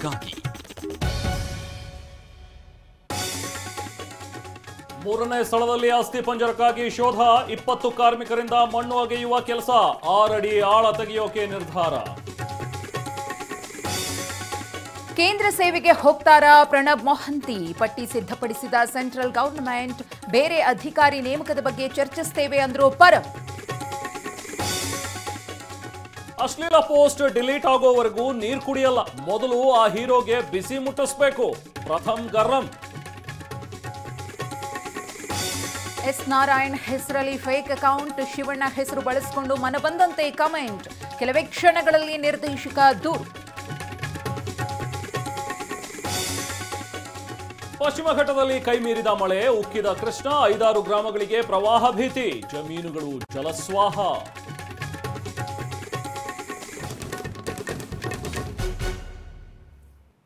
ನಿಮಗಾಗಿ. ಮೂರನೇ ಸ್ಥಳದಲ್ಲಿ ಅಸ್ಥಿ ಪಂಜರಕ್ಕಾಗಿ ಶೋಧ. 20 ಕಾರ್ಮಿಕರಿಂದ ಮಣ್ಣು ಅಗೆಯುವ ಕೆಲಸ. 6 ಅಡಿ ಆಳ ತೆಗೆಯೋಕೆ ನಿರ್ಧಾರ. ಕೇಂದ್ರ ಸೇವೆಗೆ ಹೋಗ್ತಾರಾ ಪ್ರಣಬ್ ಮೊಹಂತಿ? ಪಟ್ಟಿ ಸಿದ್ಧಪಡಿಸಿದ ಸೆಂಟ್ರಲ್ ಗವರ್ನಮೆಂಟ್. ಬೇರೆ ಅಧಿಕಾರಿ ನೇಮಕದ ಬಗ್ಗೆ ಚರ್ಚಿಸುತ್ತೇವೆ ಅಂದ್ರು ಪರಂ. ಅಶ್ಲೀಲ ಪೋಸ್ಟ್ ಡಿಲೀಟ್ ಆಗೋವರೆಗೂ ನೀರು ಕುಡಿಯಲ್ಲ. ಮೊದಲು ಆ ಹೀರೋಗೆ ಬಿಸಿ ಮುಟ್ಟಿಸ್ಬೇಕು. ಪ್ರಥಮ್ ಗರ್ರಂ. ಎಸ್ ನಾರಾಯಣ್ ಹೆಸರಲ್ಲಿ ಫೇಕ್ ಅಕೌಂಟ್. ಶಿವಣ್ಣ ಹೆಸರು ಬಳಸಿಕೊಂಡು ಮನಬಂದಂತೆ ಕಮೆಂಟ್. ಕೆಲವೇ ಕ್ಷಣಗಳಲ್ಲಿ ನಿರ್ದೇಶಕ ದೂರು. ಪಶ್ಚಿಮ ಘಟ್ಟದಲ್ಲಿ ಕೈ ಮೀರಿದ ಮಳೆ. ಉಕ್ಕಿದ ಕೃಷ್ಣ. 5-6 ಗ್ರಾಮಗಳಿಗೆ ಪ್ರವಾಹ ಭೀತಿ. ಜಮೀನುಗಳು ಜಲಸ್ವಾಹ.